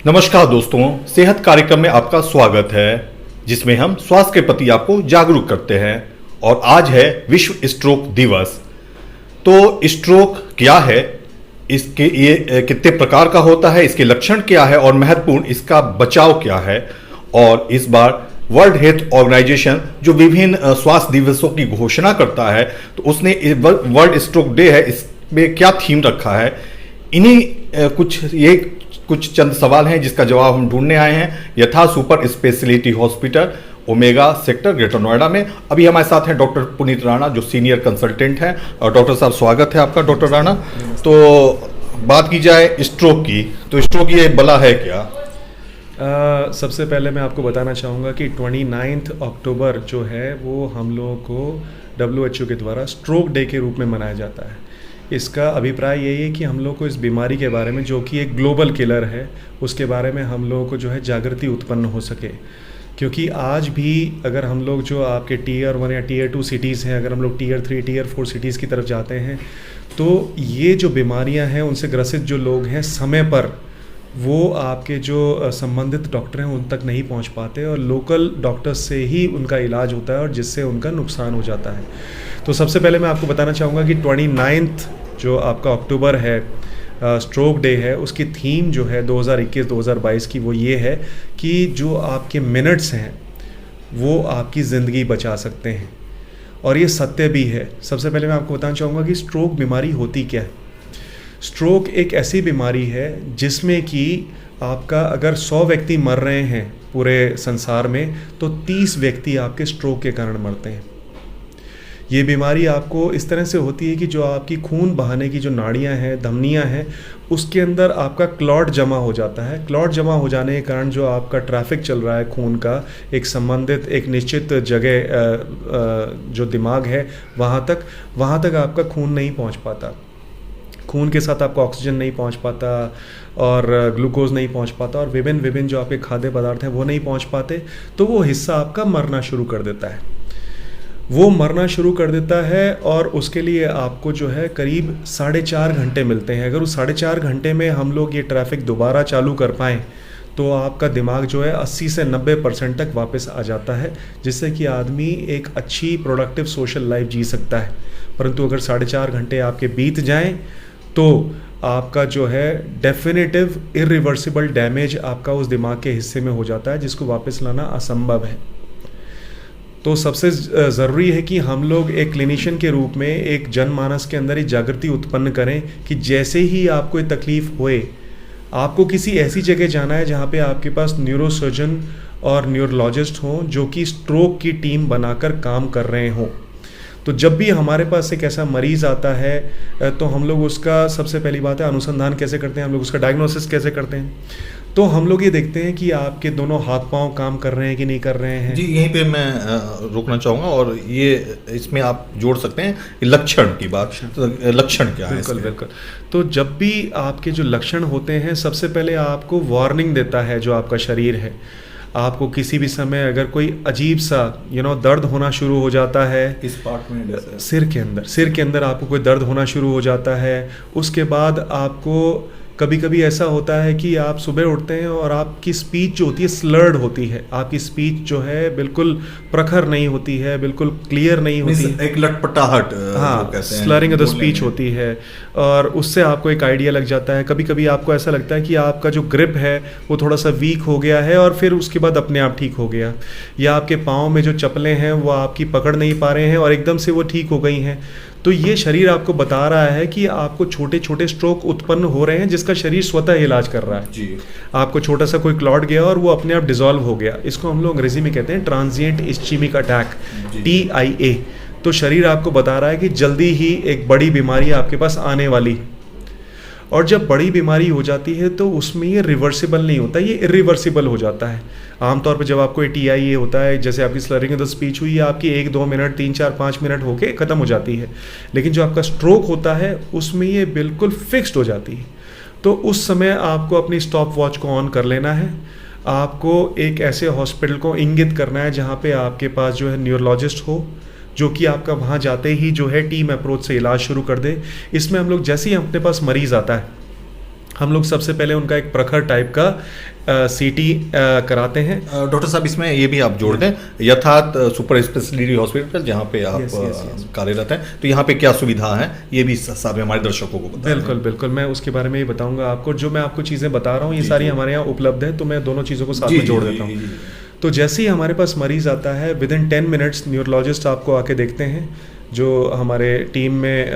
नमस्कार दोस्तों, सेहत कार्यक्रम में आपका स्वागत है, जिसमें हम स्वास्थ्य के प्रति आपको जागरूक करते हैं। और आज है विश्व स्ट्रोक दिवस। तो स्ट्रोक क्या है, इसके ये कितने प्रकार का होता है, इसके लक्षण क्या है और महत्वपूर्ण इसका बचाव क्या है। और इस बार वर्ल्ड हेल्थ ऑर्गेनाइजेशन जो विभिन्न स्वास्थ्य दिवसों की घोषणा करता है, तो उसने वर्ल्ड स्ट्रोक डे है, इसमें क्या थीम रखा है, इन्हीं कुछ चंद सवाल हैं जिसका जवाब हम ढूंढने आए हैं यथा super speciality hospital omega sector greater Noida में। अभी हमारे साथ हैं डॉक्टर पुनीत राणा जो सीनियर कंसल्टेंट हैं। और डॉक्टर साहब, स्वागत है आपका डॉक्टर राणा। तो बात की जाए स्ट्रोक की, तो स्ट्रोक ये बला है क्या? सबसे पहले मैं आपको बताना चाहूँगा कि 29 अक्टूबर जो है वो हम लोगों को WHO के द्वारा स्ट्रोक डे के रूप में मनाया जाता है। इसका अभिप्राय यही है कि हम लोग को इस बीमारी के बारे में, जो कि एक ग्लोबल किलर है, उसके बारे में हम लोगों को जो है जागृति उत्पन्न हो सके। क्योंकि आज भी अगर हम लोग जो आपके Tier 1 या Tier 2 सिटीज़ हैं, अगर हम लोग Tier 3 Tier 4 सिटीज़ की तरफ जाते हैं, तो ये जो बीमारियां हैं उनसे ग्रसित जो लोग हैं, समय पर वो आपके जो संबंधित डॉक्टर हैं उन तक नहीं पहुंच पाते और लोकल डॉक्टर्स से ही उनका इलाज होता है और जिससे उनका नुकसान हो जाता है। तो सबसे पहले मैं आपको बताना चाहूँगा कि 29 जो आपका अक्टूबर है, स्ट्रोक डे है, उसकी थीम जो है 2021-2022 की वो ये है कि जो आपके मिनट्स हैं वो आपकी ज़िंदगी बचा सकते हैं। और ये सत्य भी है। सबसे पहले मैं आपको बताना चाहूँगा कि स्ट्रोक बीमारी होती क्या है। स्ट्रोक एक ऐसी बीमारी है जिसमें कि आपका अगर 100 व्यक्ति मर रहे हैं पूरे संसार में, तो 30 व्यक्ति आपके स्ट्रोक के कारण मरते हैं। ये बीमारी आपको इस तरह से होती है कि जो आपकी खून बहाने की जो नाड़ियाँ हैं, धमनियाँ हैं, उसके अंदर आपका क्लॉट जमा हो जाता है। क्लॉट जमा हो जाने के कारण जो आपका ट्रैफिक चल रहा है खून का, एक संबंधित एक निश्चित जगह जो दिमाग है वहाँ तक आपका खून नहीं पहुँच पाता। खून के साथ आपको ऑक्सीजन नहीं पहुंच पाता और ग्लूकोज नहीं पहुंच पाता और विभिन्न जो आपके खाद्य पदार्थ हैं वो नहीं पहुंच पाते। तो वो हिस्सा आपका मरना शुरू कर देता है। और उसके लिए आपको जो है करीब 4.5 घंटे मिलते हैं। अगर उस 4.5 घंटे में हम लोग ये ट्रैफिक दोबारा चालू कर पाएँ तो आपका दिमाग जो है 80 से 90% तक वापस आ जाता है, जिससे कि आदमी एक अच्छी प्रोडक्टिव सोशल लाइफ जी सकता है। परंतु अगर 4.5 घंटे आपके बीत जाएं तो आपका जो है डेफिनेटिव इरिवर्सिबल डैमेज आपका उस दिमाग के हिस्से में हो जाता है, जिसको वापस लाना असंभव है। तो सबसे ज़रूरी है कि हम लोग एक क्लिनिशियन के रूप में एक जनमानस के अंदर ही जागृति उत्पन्न करें कि जैसे ही आपको ये तकलीफ़ होए, आपको किसी ऐसी जगह जाना है जहाँ पे आपके पास न्यूरोसर्जन और न्यूरोलॉजिस्ट हों जो कि स्ट्रोक की टीम बनाकर काम कर रहे हों। तो जब भी हमारे पास एक ऐसा मरीज़ आता है तो हम लोग उसका सबसे पहली बात है अनुसंधान कैसे करते हैं, हम लोग उसका डायग्नोसिस कैसे करते हैं। तो हम लोग ये देखते हैं कि आपके दोनों हाथ पांव काम कर रहे हैं कि नहीं कर रहे हैं। जी, यहीं पे मैं रोकना चाहूँगा और ये इसमें आप जोड़ सकते हैं लक्षण की बात। तो लक्षण क्या है? बिल्कुल। तो जब भी आपके जो लक्षण होते हैं, सबसे पहले आपको वार्निंग देता है जो आपका शरीर है। आपको किसी भी समय अगर कोई अजीब सा दर्द होना शुरू हो जाता है, इस पार्ट में सिर के अंदर आपको कोई दर्द होना शुरू हो जाता है। उसके बाद आपको कभी कभी ऐसा होता है कि आप सुबह उठते हैं और आपकी स्पीच जो होती है स्लर्ड होती है, आपकी स्पीच जो है बिल्कुल प्रखर नहीं होती है, बिल्कुल क्लियर नहीं होती है, एक लटपटाहट, हाँ, स्लरिंग ऑफ द स्पीच होती है। और उससे आपको एक आइडिया लग जाता है। कभी कभी आपको ऐसा लगता है कि आपका जो ग्रिप है वो थोड़ा सा वीक हो गया है और फिर उसके बाद अपने आप ठीक हो गया, या आपके पाँव में जो चप्पलें हैं वो आपकी पकड़ नहीं पा रहे हैं और एकदम से वो ठीक हो गई हैं। तो ये शरीर आपको बता रहा है कि आपको छोटे छोटे स्ट्रोक उत्पन्न हो रहे हैं, जिसका शरीर स्वतः इलाज कर रहा है। जी। आपको छोटा सा कोई क्लॉट गया और वो अपने आप डिसॉल्व हो गया। इसको हम लोग अंग्रेजी में कहते हैं ट्रांजिएंट इस्चेमिक अटैक, TIA। तो शरीर आपको बता रहा है कि जल्दी ही एक बड़ी बीमारी आपके पास आने वाली है। और जब बड़ी बीमारी हो जाती है तो उसमें ये रिवर्सिबल नहीं होता, ये इरिवर्सिबल हो जाता है। आमतौर पर जब आपको TIA होता है, जैसे आपकी स्लरिंग ऑफ द स्पीच हुई, आपकी 1-2 मिनट 3-4-5 मिनट होके ख़त्म हो जाती है। लेकिन जो आपका स्ट्रोक होता है उसमें ये बिल्कुल फिक्स्ड हो जाती है। तो उस समय आपको अपनी स्टॉप वॉच को ऑन कर लेना है। आपको एक ऐसे हॉस्पिटल को इंगित करना है जहाँ पे आपके पास जो है न्यूरोलॉजिस्ट हो, जो कि आपका वहाँ जाते ही जो है टीम अप्रोच से इलाज शुरू कर दे। इसमें हम लोग जैसे ही अपने पास मरीज़ आता है, हम लोग सबसे पहले उनका एक प्रखर टाइप का सीटी कराते हैं। डॉक्टर साहब, इसमें ये भी आप जोड़ दें, यथार्थ सुपर स्पेशलिटी हॉस्पिटल जहाँ पे आप yes. कार्यरत हैं, तो यहाँ पे क्या सुविधा है ये भी साहब हमारे दर्शकों को बताएं। बिल्कुल बिल्कुल, मैं उसके बारे में ही बताऊंगा आपको। जो मैं आपको चीज़ें बता रहा हूँ ये सारी हमारे यहाँ उपलब्ध है, तो मैं दोनों चीज़ों को साथ में जोड़ देता हूँ। तो जैसे ही हमारे पास मरीज आता है, विद इन 10 मिनट्स न्यूरोलॉजिस्ट आपको आके देखते हैं, जो हमारे टीम में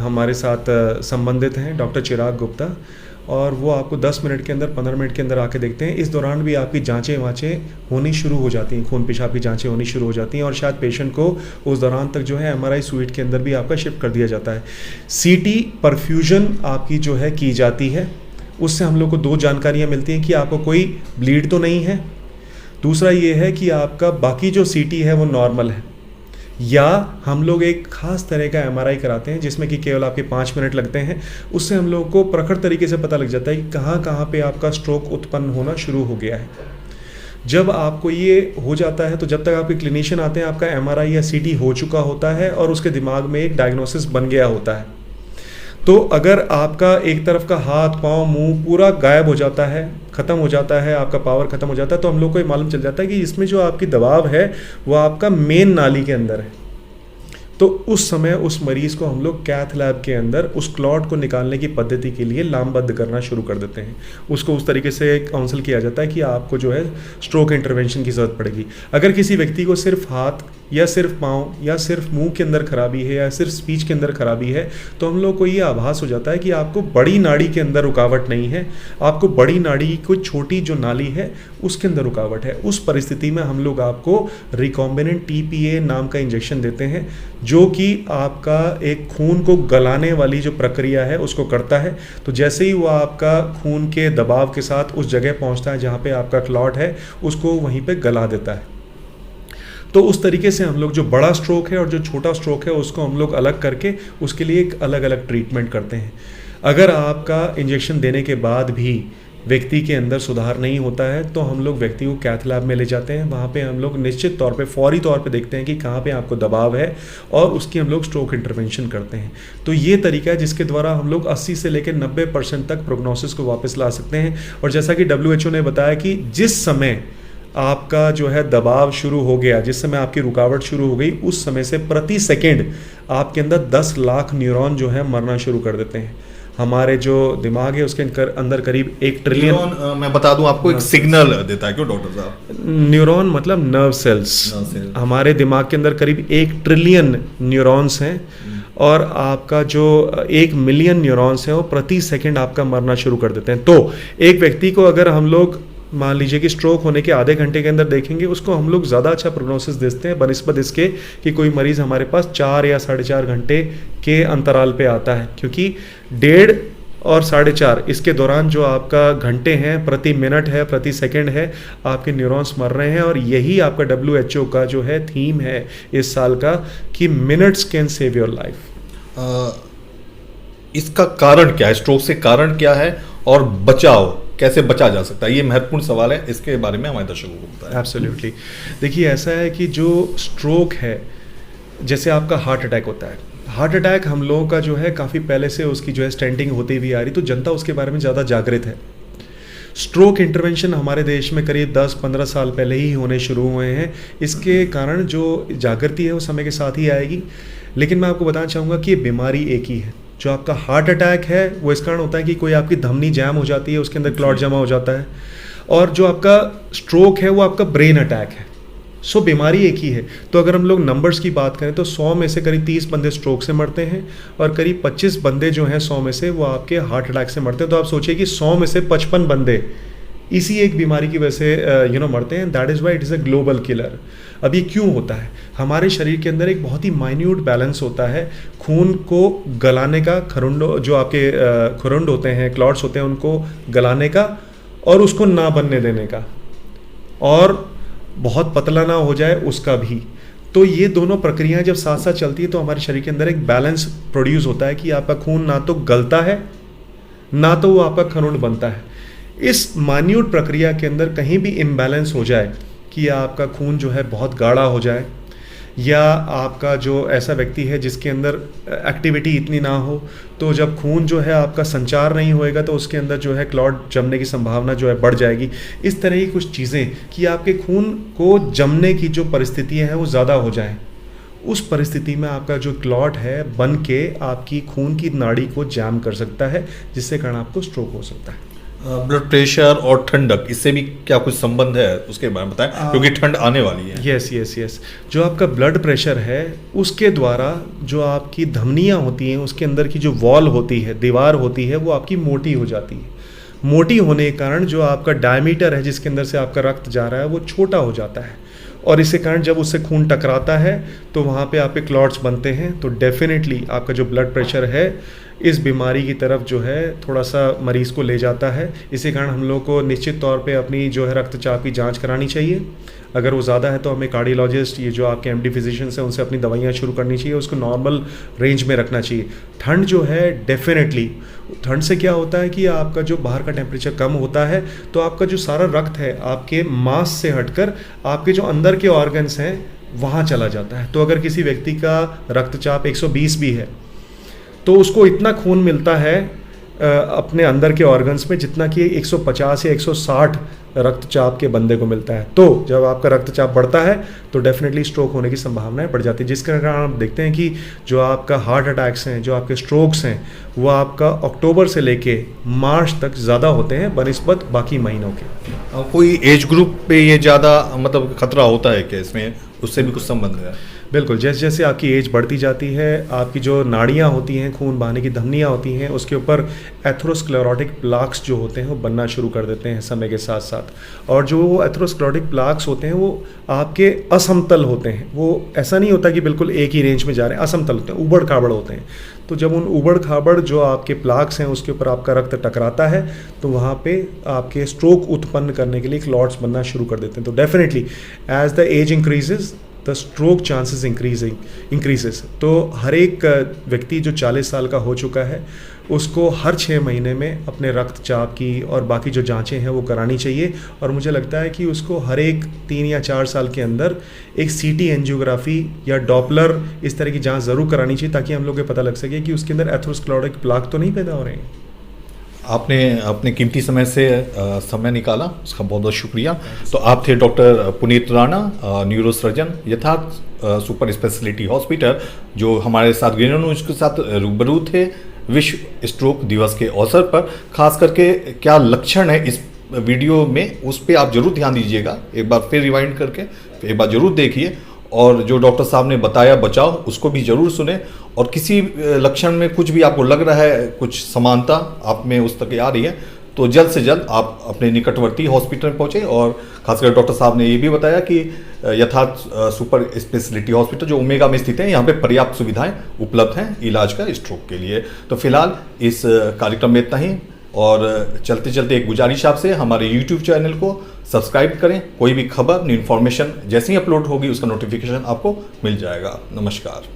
हमारे साथ संबंधित हैं, डॉक्टर चिराग गुप्ता, और वो आपको 10 मिनट के अंदर 15 मिनट के अंदर आके देखते हैं। इस दौरान भी आपकी जांचें वाँचें होनी शुरू हो जाती हैं, खून पेशाब की जांचें होनी शुरू हो जाती हैं, और शायद पेशेंट को उस दौरान तक जो है MRI सूइट के अंदर भी आपका शिफ्ट कर दिया जाता है। CT परफ्यूजन आपकी जो है की जाती है, उससे हम लोग को 2 जानकारियाँ मिलती हैं कि आपको कोई ब्लीड तो नहीं है, दूसरा ये है कि आपका बाकी जो CT है वो नॉर्मल है, या हम लोग एक खास तरह का MRI कराते हैं जिसमें कि केवल आपके 5 मिनट लगते हैं। उससे हम लोगों को प्रखर तरीके से पता लग जाता है कि कहाँ कहाँ पे आपका स्ट्रोक उत्पन्न होना शुरू हो गया है। जब आपको ये हो जाता है तो जब तक आपके क्लिनिशियन आते हैं आपका MRI या CT हो चुका होता है और उसके दिमाग में एक डायग्नोसिस बन गया होता है। तो अगर आपका एक तरफ का हाथ, पाँव, मुंह पूरा गायब हो जाता है, ख़त्म हो जाता है, आपका पावर ख़त्म हो जाता है, तो हम लोग को ये मालूम चल जाता है कि इसमें जो आपकी दबाव है वो आपका मेन नाली के अंदर है। तो उस समय उस मरीज़ को हम लोग कैथ लैब के अंदर उस क्लॉट को निकालने की पद्धति के लिए लामबद्ध करना शुरू कर देते हैं। उसको उस तरीके से काउंसिल किया जाता है कि आपको जो है स्ट्रोक इंटरवेंशन की ज़रूरत पड़ेगी। अगर किसी व्यक्ति को सिर्फ हाथ या सिर्फ पाँव या सिर्फ मुंह के अंदर खराबी है या सिर्फ स्पीच के अंदर खराबी है, तो हम लोग को ये आभास हो जाता है कि आपको बड़ी नाड़ी के अंदर रुकावट नहीं है, आपको बड़ी नाड़ी की कोई छोटी जो नाली है उसके अंदर रुकावट है। उस परिस्थिति में हम लोग आपको रिकॉम्बिनेंट TPA नाम का इंजेक्शन देते हैं, जो कि आपका एक खून को गलाने वाली जो प्रक्रिया है उसको करता है। तो जैसे ही वो आपका खून के दबाव के साथ उस जगह पहुंचता है जहाँ पे आपका क्लॉट है, उसको वहीं पे गला देता है। तो उस तरीके से हम लोग जो बड़ा स्ट्रोक है और जो छोटा स्ट्रोक है उसको हम लोग अलग करके उसके लिए एक अलग अलग ट्रीटमेंट करते हैं। अगर आपका इंजेक्शन देने के बाद भी व्यक्ति के अंदर सुधार नहीं होता है तो हम लोग व्यक्ति को कैथ लैब में ले जाते हैं। वहाँ पे हम लोग निश्चित तौर पे फौरी तौर पे देखते हैं कि कहाँ पे आपको दबाव है और उसकी हम लोग स्ट्रोक इंटरवेंशन करते हैं। तो ये तरीका है जिसके द्वारा हम लोग 80 से लेकर 90% तक प्रोग्नोसिस को वापस ला सकते हैं। और जैसा कि WHO ने बताया कि जिस समय आपका जो है दबाव शुरू हो गया, जिस समय आपकी रुकावट शुरू हो गई, उस समय से प्रति सेकेंड आपके अंदर 10 लाख न्यूरॉन जो है मरना शुरू कर देते हैं। हमारे जो दिमाग है उसके अंदर करीब 1 ट्रिलियन, मैं बता दूं आपको, एक सिग्नल देता है क्यों डॉक्टर साहब? न्यूरॉन मतलब नर्व सेल्स। हमारे दिमाग के अंदर करीब 1 ट्रिलियन न्यूरॉन्स हैं और आपका जो 1 मिलियन न्यूरॉन्स हैं वो प्रति सेकंड आपका मरना शुरू कर देते हैं। तो एक व्यक्ति को अगर हम लोग मान लीजिए कि स्ट्रोक होने के आधे घंटे के अंदर देखेंगे, उसको हम लोग ज़्यादा अच्छा प्रोग्नोसिस देते हैं बनिस्बत इसके कि कोई मरीज़ हमारे पास 4 या 4.5 घंटे के अंतराल पे आता है, क्योंकि 1.5 और 4.5 इसके दौरान जो आपका घंटे हैं, प्रति मिनट है, प्रति सेकंड है, आपके न्यूरॉन्स मर रहे हैं। और यही आपका WHO का जो है थीम है इस साल का कि minutes can save your life. इसका कारण क्या है? स्ट्रोक से कारण क्या है और बचाव कैसे बचा जा सकता है? ये महत्वपूर्ण सवाल है, इसके बारे में हमारे दर्शकों को बताएं। एब्सोल्युटली। देखिए ऐसा है कि जो स्ट्रोक है, जैसे आपका हार्ट अटैक होता है, हार्ट अटैक हम लोगों का जो है काफ़ी पहले से उसकी जो है स्टेंटिंग होती हुई आ रही, तो जनता उसके बारे में ज़्यादा जागृत है। स्ट्रोक इंटरवेंशन हमारे देश में करीब 10-15 साल पहले ही होने शुरू हुए हैं। इसके कारण जो जागृति है वो समय के साथ ही आएगी। लेकिन मैं आपको बताना चाहूँगा कि ये बीमारी एक ही है। जो आपका हार्ट अटैक है वो इस कारण होता है कि कोई आपकी धमनी जैम हो जाती है, उसके अंदर क्लॉट जमा हो जाता है, और जो आपका स्ट्रोक है वो आपका ब्रेन अटैक है। सो बीमारी एक ही है। तो अगर हम लोग नंबर्स की बात करें तो 100 में से करीब 30 बंदे स्ट्रोक से मरते हैं और करीब 25 बंदे जो हैं 100 में से वो आपके हार्ट अटैक से मरते हैं। तो आप सोचिए कि 100 में से 55 बंदे इसी एक बीमारी की वजह से मरते हैं। That is why it is a global killer. अब ये क्यों होता है? हमारे शरीर के अंदर एक बहुत ही माइन्यूट बैलेंस होता है खून को गलाने का, खरुंड जो आपके खुरुंड होते हैं, क्लॉट्स होते हैं, उनको गलाने का और उसको ना बनने देने का, और बहुत पतला ना हो जाए उसका भी। तो ये दोनों प्रक्रियाएं जब साथ साथ चलती है तो हमारे शरीर के अंदर एक बैलेंस प्रोड्यूस होता है कि आपका खून ना तो गलता है ना तो वो आपका खरुंड बनता है। इस माइन्यूट प्रक्रिया के अंदर कहीं भी इम्बैलेंस हो जाए कि आपका खून जो है बहुत गाढ़ा हो जाए या आपका जो ऐसा व्यक्ति है जिसके अंदर एक्टिविटी इतनी ना हो, तो जब खून जो है आपका संचार नहीं होएगा तो उसके अंदर जो है क्लॉट जमने की संभावना जो है बढ़ जाएगी। इस तरह की कुछ चीज़ें कि आपके खून को जमने की जो परिस्थितियाँ हैं वो ज़्यादा हो जाएं, उस परिस्थिति में आपका जो क्लॉट है बन के आपकी खून की नाड़ी को जैम कर सकता है, जिससे कारण आपको स्ट्रोक हो सकता है। ब्लड प्रेशर और ठंडक, इससे भी क्या कुछ संबंध है, उसके बारे में बताएं, क्योंकि ठंड आने वाली है। यस। जो आपका ब्लड प्रेशर है उसके द्वारा जो आपकी धमनियाँ होती हैं, उसके अंदर की जो वॉल होती है, दीवार होती है, वो आपकी मोटी हो जाती है। मोटी होने के कारण जो आपका डायमीटर है जिसके अंदर से आपका रक्त जा रहा है वो छोटा हो जाता है, और इसके कारण जब उससे खून टकराता है तो वहाँ पे आपके क्लॉट्स बनते हैं। तो डेफिनेटली आपका जो ब्लड प्रेशर है इस बीमारी की तरफ जो है थोड़ा सा मरीज़ को ले जाता है। इसी कारण हम लोग को निश्चित तौर पे अपनी जो है रक्तचाप की जांच करानी चाहिए। अगर वो ज़्यादा है तो हमें कार्डियोलॉजिस्ट, ये जो आपके एमडी फिजिशियंस हैं, उनसे अपनी दवाइयाँ शुरू करनी चाहिए, उसको नॉर्मल रेंज में रखना चाहिए। ठंड जो है डेफिनेटली, ठंड से क्या होता है कि आपका जो बाहर का टेम्परेचर कम होता है तो आपका जो सारा रक्त है आपके मांस से हटकर आपके जो अंदर के ऑर्गन्स हैं वहाँ चला जाता है। तो अगर किसी व्यक्ति का रक्तचाप 120 भी है तो उसको इतना खून मिलता है अपने अंदर के ऑर्गन्स में जितना कि 150 या 160 रक्तचाप के बंदे को मिलता है। तो जब आपका रक्तचाप बढ़ता है तो डेफिनेटली स्ट्रोक होने की संभावनाएं बढ़ जाती है, जिसके कारण आप देखते हैं कि जो आपका हार्ट अटैक्स हैं, जो आपके स्ट्रोक्स हैं, वो आपका अक्टूबर से लेके मार्च तक ज़्यादा होते हैं बनिस्बत बाकी महीनों के। कोई एज ग्रुप पे ये ज़्यादा मतलब खतरा होता है क्या, इसमें उससे भी कुछ संबंध है? बिल्कुल, जैसे जैसे आपकी एज बढ़ती जाती है आपकी जो नाड़ियाँ होती हैं, खून बहाने की धमनियाँ होती हैं, उसके ऊपर एथेरोस्क्लेरोटिक प्लाक्स जो होते हैं वो बनना शुरू कर देते हैं समय के साथ साथ। और जो वो एथेरोस्क्लेरोटिक प्लाक्स होते हैं वो आपके असमतल होते हैं, वो ऐसा नहीं होता कि बिल्कुल एक ही रेंज में जा रहे हैं, असमतल होते हैं, उबड़ खाबड़ होते हैं। तो जब उन उबड़ खाबड़ जो आपके प्लाक्स हैं उसके ऊपर आपका रक्त टकराता है तो वहाँ पे आपके स्ट्रोक उत्पन्न करने के लिए क्लॉट्स बनना शुरू कर देते हैं। तो definitely as the age increases the stroke chances increases. तो हर एक व्यक्ति जो 40 साल का हो चुका है उसको हर 6 महीने में अपने रक्तचाप की और बाकी जो जांचें हैं वो करानी चाहिए। और मुझे लगता है कि उसको हर एक 3 या 4 साल के अंदर एक सीटी एंजियोग्राफी या डॉपलर इस तरह की जांच ज़रूर करानी चाहिए, ताकि हम लोग को पता लग सके कि उसके अंदर एथेरोस्क्लेरोटिक प्लाक तो नहीं पैदा हो रहे हैं। आपने अपने कीमती समय से समय निकाला, उसका बहुत बहुत शुक्रिया। तो आप थे डॉक्टर पुनीत राणा, न्यूरोसर्जन, यथार्थ सुपर स्पेशलिटी हॉस्पिटल, जो हमारे साथ ग्रीन न्यूज के साथ रूबरू थे विश्व स्ट्रोक दिवस के अवसर पर। खास करके क्या लक्षण है इस वीडियो में, उस पर आप जरूर ध्यान दीजिएगा, एक बार फिर रिवाइंड करके एक बार जरूर देखिए, और जो डॉक्टर साहब ने बताया बचाव उसको भी जरूर सुने। और किसी लक्षण में कुछ भी आपको लग रहा है, कुछ समानता आप में उस तक आ रही है, तो जल्द से जल्द आप अपने निकटवर्ती हॉस्पिटल में पहुँचे। और खासकर डॉक्टर साहब ने ये भी बताया कि यथार्थ सुपर स्पेशलिटी हॉस्पिटल जो ओमेगा में स्थित है, यहाँ पे पर्याप्त सुविधाएं उपलब्ध हैं इलाज का स्ट्रोक के लिए। तो फिलहाल इस कार्यक्रम में इतना ही, और चलते चलते एक गुजारिश आपसे, हमारे YouTube चैनल को सब्सक्राइब करें। कोई भी खबर, इन्फॉर्मेशन जैसे ही अपलोड होगी उसका नोटिफिकेशन आपको मिल जाएगा। नमस्कार।